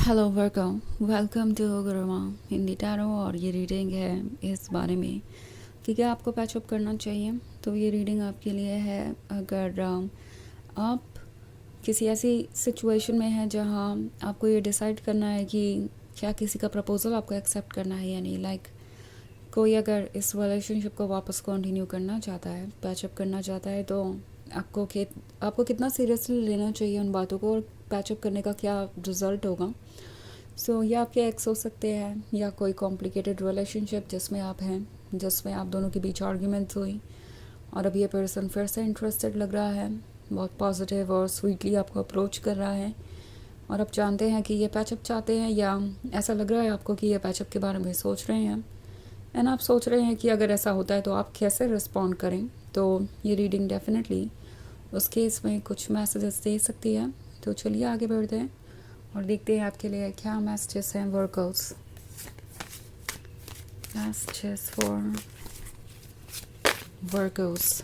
Hello Virgos, welcome to Gurumaa Hindi tarot. और ये reading है इस बारे में कि क्या आपको पैचअप करना चाहिए। तो ये रीडिंग आपके लिए है अगर आप किसी ऐसी सिचुएशन में हैं जहां आपको ये डिसाइड करना है कि क्या किसी का प्रपोज़ल आपको एक्सेप्ट करना है या नहीं। लाइक कोई अगर इस रिलेशनशिप को वापस कंटिन्यू करना चाहता है, पैचअप करना चाहता है, तो आपको कितना सीरियसली लेना चाहिए उन बातों को और पैचअप करने का क्या रिज़ल्ट होगा। ये आपके एक्स हो सकते हैं या कोई कॉम्प्लिकेटेड रिलेशनशिप जिसमें आप हैं, जिसमें आप दोनों के बीच आर्ग्यूमेंट्स हुई और अब ये पर्सन फिर से इंटरेस्टेड लग रहा है, बहुत पॉजिटिव और स्वीटली आपको अप्रोच कर रहा है और आप जानते हैं कि ये पैचअप चाहते हैं या ऐसा लग रहा है आपको कि ये पैचअप के बारे में सोच रहे हैं एंड आप सोच रहे हैं कि अगर ऐसा होता है तो आप कैसे रिस्पॉन्ड करें। तो ये रीडिंग डेफिनेटली उस केस में कुछ मैसेजेस दे सकती है। तो चलिए आगे बढ़ते हैं और देखते हैं आपके लिए क्या मैसेजेस हैं workers. Messages for workers.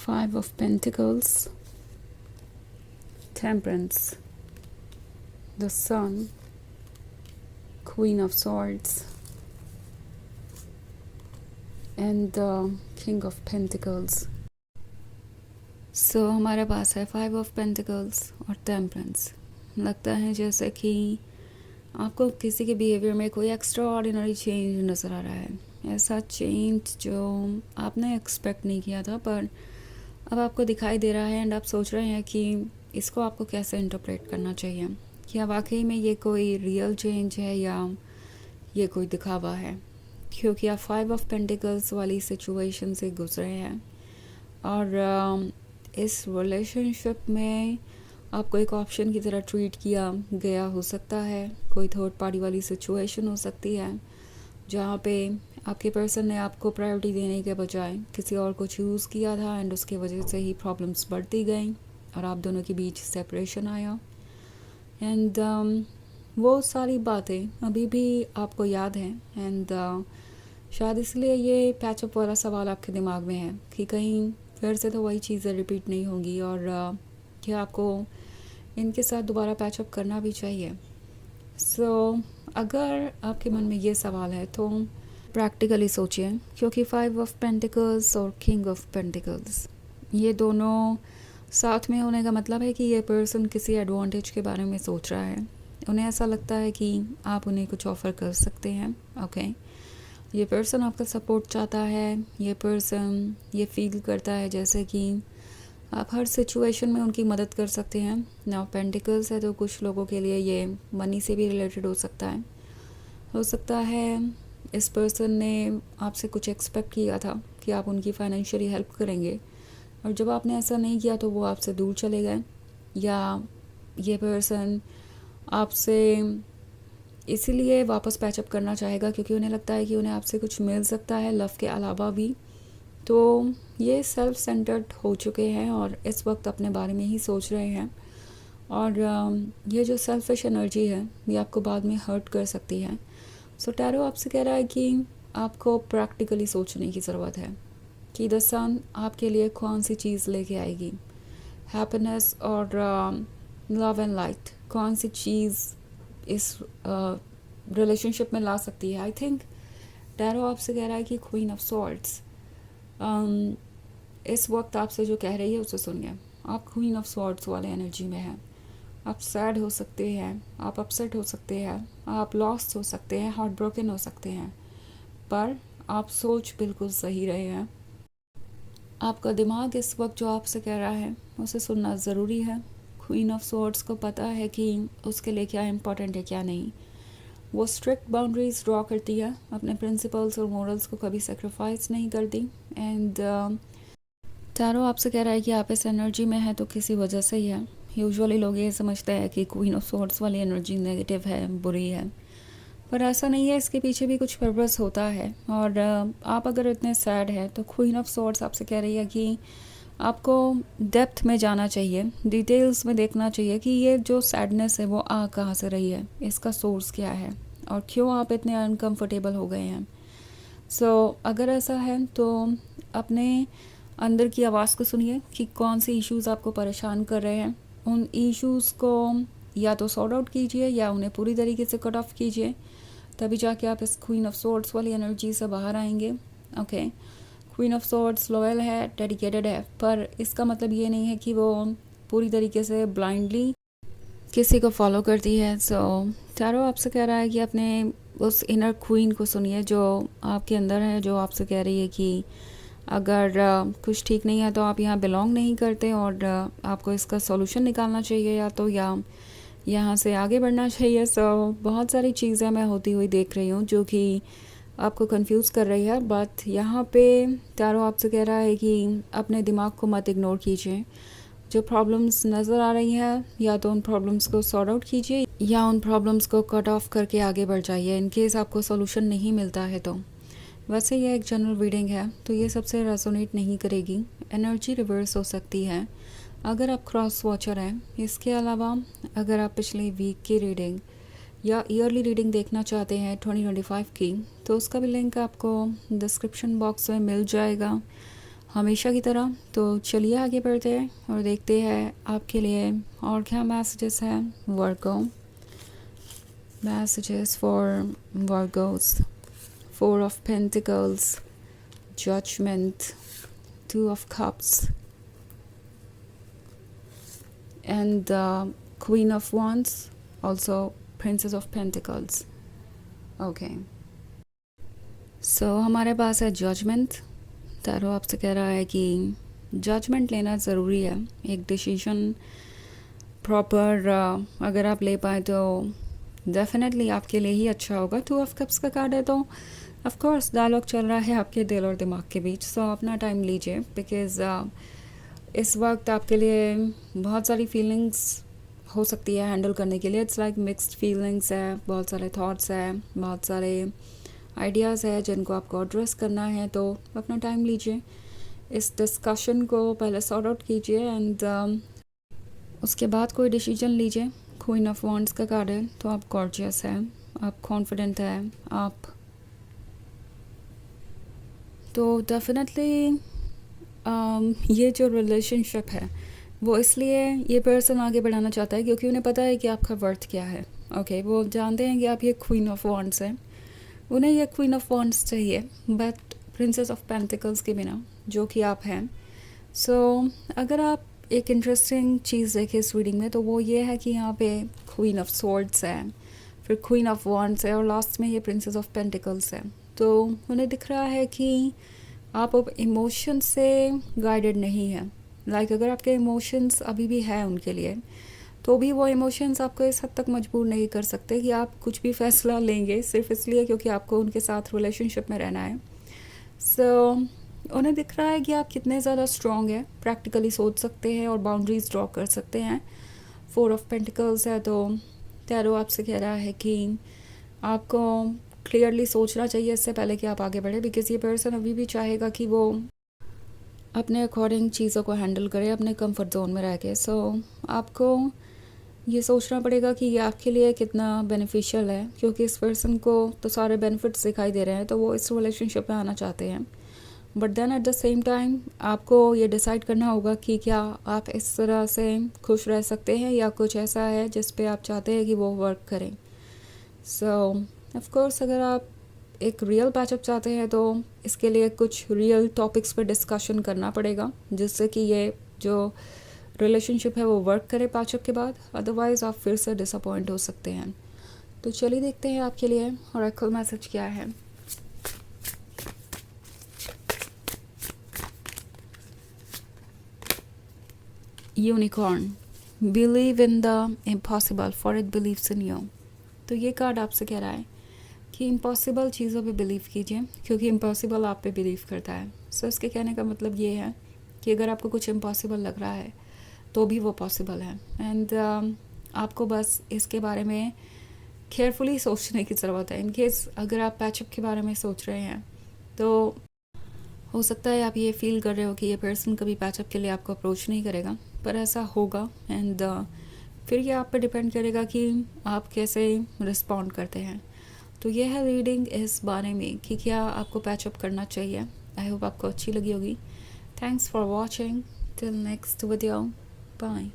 Five of Pentacles, Temperance, the Sun, Queen of Swords and the King of Pentacles. हमारे पास है फाइव ऑफ पेंटिकल्स और टेम्परेंस। लगता है जैसे कि आपको किसी के बिहेवियर में कोई एक्स्ट्रा ऑर्डिनरी चेंज नज़र आ रहा है, ऐसा चेंज जो आपने एक्सपेक्ट नहीं किया था पर अब आपको दिखाई दे रहा है एंड आप सोच रहे हैं कि इसको आपको कैसे इंटरप्रेट करना चाहिए। क्या वाकई में ये कोई रियल चेंज है या ये कोई दिखावा है, क्योंकि आप फाइव ऑफ पेंटिकल्स वाली सिचुएशन से गुजरे हैं और इस रिलेशनशिप में आपको एक ऑप्शन की तरह ट्रीट किया गया हो सकता है। कोई थर्ड पार्टी वाली सिचुएशन हो सकती है जहाँ पे आपके पर्सन ने आपको प्रायोरिटी देने के बजाय किसी और को चूज़ किया था एंड उसके वजह से ही प्रॉब्लम्स बढ़ती गई और आप दोनों के बीच सेपरेशन आया एंड वो सारी बातें अभी भी आपको याद हैं एंड शायद इसलिए ये पैचअप वाला सवाल आपके दिमाग में है कि कहीं फिर से तो वही चीज़ें रिपीट नहीं होंगी और क्या आपको इनके साथ दोबारा पैचअप करना भी चाहिए। अगर आपके मन में ये सवाल है तो प्रैक्टिकली सोचिए, क्योंकि फाइव ऑफ पेंटिकल्स और किंग ऑफ पेंटिकल्स ये दोनों साथ में होने का मतलब है कि ये पर्सन किसी एडवांटेज के बारे में सोच रहा है। उन्हें ऐसा लगता है कि आप उन्हें कुछ ऑफ़र कर सकते हैं। ओके, ये पर्सन आपका सपोर्ट चाहता है। ये पर्सन ये फील करता है जैसे कि आप हर सिचुएशन में उनकी मदद कर सकते हैं। नाउ पेंटिकल्स है तो कुछ लोगों के लिए ये मनी से भी रिलेटेड हो सकता है इस पर्सन ने आपसे कुछ एक्सपेक्ट किया था कि आप उनकी फाइनेंशियली हेल्प करेंगे और जब आपने ऐसा नहीं किया तो वो आपसे दूर चले गए, या ये पर्सन आपसे इसीलिए वापस पैचअप करना चाहेगा क्योंकि उन्हें लगता है कि उन्हें आपसे कुछ मिल सकता है लव के अलावा भी। तो ये सेल्फ सेंटर्ड हो चुके हैं और इस वक्त अपने बारे में ही सोच रहे हैं और ये जो सेल्फिश एनर्जी है ये आपको बाद में हर्ट कर सकती है। टैरो आपसे कह रहा है कि आपको प्रैक्टिकली सोचने की ज़रूरत है कि द सन आपके लिए कौन सी चीज़ लेके आएगी, हैप्पीनेस और लव एंड लाइट, कौन सी चीज़ इस रिलेशनशिप में ला सकती है। आई थिंक टैरो आपसे कह रहा है कि क्वीन ऑफ सॉर्ड्स इस वक्त आपसे जो कह रही है उसे सुनिए। आप क्वीन ऑफ सॉर्ड्स वाले एनर्जी में हैं। आप सैड हो सकते हैं, आप अपसेट हो सकते हैं, आप लॉस्ट हो सकते हैं, हार्ट ब्रोकन हो सकते हैं, पर आप सोच बिल्कुल सही रहे हैं। आपका दिमाग इस वक्त जो आपसे कह रहा है उसे सुनना ज़रूरी है। क्वीन ऑफ सॉर्ड्स को पता है कि उसके लिए क्या इम्पोर्टेंट है क्या नहीं। वो स्ट्रिक्ट बाउंड्रीज ड्रॉ करती है, अपने प्रिंसिपल्स और मॉरल्स को कभी सेक्रीफाइस नहीं करती एंड टैरो आपसे कह रहा है कि आप इस एनर्जी में है तो किसी वजह से ही है। यूजुअली लोग ये समझते हैं कि क्वीन ऑफ सॉर्ड्स वाली एनर्जी नेगेटिव है, बुरी है, पर ऐसा नहीं है। इसके पीछे भी कुछ पर्पस होता है और आप अगर इतने सैड है तो क्वीन ऑफ सॉर्ड्स आपसे कह रही है कि आपको डेप्थ में जाना चाहिए, डिटेल्स में देखना चाहिए कि ये जो सैडनेस है वो आ कहाँ से रही है, इसका सोर्स क्या है और क्यों आप इतने अनकंफर्टेबल हो गए हैं। अगर ऐसा है तो अपने अंदर की आवाज़ को सुनिए कि कौन से इश्यूज़ आपको परेशान कर रहे हैं। उन इश्यूज़ को या तो सॉर्ट आउट कीजिए या उन्हें पूरी तरीके से कट ऑफ कीजिए, तभी जाके आप इस क्वीन ऑफ सोर्ड्स वाली एनर्जी से बाहर आएंगे। Okay, queen of swords loyal है, डेडिकेटेड है, पर इसका मतलब ये नहीं है कि वो पूरी तरीके से ब्लाइंडली किसी को फॉलो करती है। टैरो आपसे कह रहा है कि अपने उस इनर क्वीन को सुनिए जो आपके अंदर है, जो आपसे कह रही है कि अगर कुछ ठीक नहीं है तो आप यहाँ बिलोंग नहीं करते और आपको इसका सॉल्यूशन निकालना चाहिए या तो यहाँ से आगे बढ़ना चाहिए। बहुत सारी चीज़ें मैं होती हुई देख रही हूँ जो कि आपको कंफ्यूज कर रही है, बट यहाँ पे टैरो आपसे कह रहा है कि अपने दिमाग को मत इग्नोर कीजिए। जो प्रॉब्लम्स नज़र आ रही हैं या तो उन प्रॉब्लम्स को सॉर्ट आउट कीजिए या उन प्रॉब्लम्स को कट ऑफ करके आगे बढ़ जाइए इन केस आपको सॉल्यूशन नहीं मिलता है तो। वैसे ये एक जनरल रीडिंग है तो ये सबसे रेजोनेट नहीं करेगी, एनर्जी रिवर्स हो सकती है अगर आप क्रॉस वॉचर हैं। इसके अलावा अगर आप पिछले वीक की रीडिंग या ईयरली रीडिंग देखना चाहते हैं 2025 की, तो उसका भी लिंक आपको डिस्क्रिप्शन बॉक्स में मिल जाएगा हमेशा की तरह। तो चलिए आगे बढ़ते हैं और देखते हैं आपके लिए और क्या मैसेजेस हैं। Virgo, messages for Virgos, 4 of Pentacles, Judgment, 2 of Cups, and Queen of Wands, also Princess of Pentacles. Okay. हमारे पास है जजमेंट। टैरो आपसे कह रहा है कि जजमेंट लेना ज़रूरी है, एक डिसीजन प्रॉपर अगर आप ले पाए तो डेफिनेटली आपके लिए ही अच्छा होगा। 2 of Cups का कार्ड है तो ऑफ कोर्स डायलॉग चल रहा है आपके दिल और दिमाग के बीच। अपना टाइम लीजिए बिकॉज़ इस वक्त आपके लिए बहुत सारी फीलिंग्स हो सकती है हैंडल करने के लिए। इट्स लाइक मिक्स्ड फीलिंग्स है, बहुत सारे थॉट्स हैं, बहुत सारे आइडियाज़ है जिनको आपको एड्रेस करना है। तो अपना टाइम लीजिए, इस डिस्कशन को पहले सॉर्ट आउट कीजिए एंड उसके बाद कोई डिसीजन लीजिए। क्वीन ऑफ वॉन्ड्स का कार्ड है तो आप गॉर्जियस हैं, आप कॉन्फिडेंट हैं, आप तो डेफिनेटली ये जो रिलेशनशिप है वो इसलिए ये पर्सन आगे बढ़ाना चाहता है क्योंकि उन्हें पता है कि आपका वर्थ क्या है। ओके, वो जानते हैं कि आप ये क्वीन ऑफ वॉन्ड्स हैं, उन्हें ये क्वीन ऑफ वॉन्ड्स चाहिए बट प्रिंसेस ऑफ पेंटिकल्स के बिना, जो कि आप हैं। अगर आप एक इंटरेस्टिंग चीज़ देखें इस रीडिंग में तो वो ये है कि यहाँ पे क्वीन ऑफ स्वॉर्ड्स है, फिर क्वीन ऑफ वॉन्ड्स है और लास्ट में ये प्रिंसेस ऑफ पेंटिकल्स है। तो उन्हें दिख रहा है कि आप अब इमोशन से गाइडेड नहीं हैं। लाइक अगर आपके इमोशंस अभी भी है उनके लिए तो भी वो इमोशंस आपको इस हद तक मजबूर नहीं कर सकते कि आप कुछ भी फैसला लेंगे सिर्फ इसलिए क्योंकि आपको उनके साथ रिलेशनशिप में रहना है। उन्हें दिख रहा है कि आप कितने ज़्यादा स्ट्रॉन्ग हैं, प्रैक्टिकली सोच सकते हैं और बाउंड्रीज ड्रॉ कर सकते हैं। 4 ऑफ पेंटिकल्स है तो टैरो आपसे कह रहा है कि आपको क्लियरली सोचना चाहिए इससे पहले कि आप आगे बढ़े, बिकॉज़ ये पर्सन अभी भी चाहेगा कि वो अपने अकॉर्डिंग चीज़ों को हैंडल करे अपने कंफर्ट जोन में रह के। आपको ये सोचना पड़ेगा कि ये आपके लिए कितना बेनिफिशियल है, क्योंकि इस पर्सन को तो सारे बेनिफिट्स दिखाई दे रहे हैं तो वो इस रिलेशनशिप में आना चाहते हैं। But then at the same time आपको ये डिसाइड करना होगा कि क्या आप इस तरह से खुश रह सकते हैं या कुछ ऐसा है जिस पे आप चाहते हैं कि वो वर्क करें। ऑफ कोर्स अगर आप एक रियल पैचअप चाहते हैं तो इसके लिए कुछ रियल टॉपिक्स पे डिस्कशन करना पड़ेगा जिससे कि ये जो रिलेशनशिप है वो वर्क करे पैचअप के बाद, अदरवाइज़ आप फिर से डिसअपॉइंट हो सकते हैं। तो चलिए देखते हैं आपके लिए ऑरेकल मैसेज क्या है। Unicorn, believe in the impossible for it believes in you. तो ये कार्ड आपसे कह रहा है कि इम्पॉसिबल चीज़ों पे बिलीव कीजिए क्योंकि इम्पॉसिबल आप पे बिलीव करता है। इसके कहने का मतलब ये है कि अगर आपको कुछ इम्पॉसिबल लग रहा है तो भी वो पॉसिबल है एंड आपको बस इसके बारे में केयरफुली सोचने की ज़रूरत है। इन केस अगर आप पैचअप के बारे में सोच रहे हैं तो हो सकता है आप ये फील कर रहे हो कि ये पर्सन कभी पैचअप के लिए आपको अप्रोच नहीं करेगा, पर ऐसा होगा। एंड फिर ये आप पे डिपेंड करेगा कि आप कैसे रिस्पॉन्ड करते हैं। तो ये है रीडिंग इस बारे में कि क्या आपको पैचअप करना चाहिए। आई होप आपको अच्छी लगी होगी। Thanks for watching. Till next video, bye.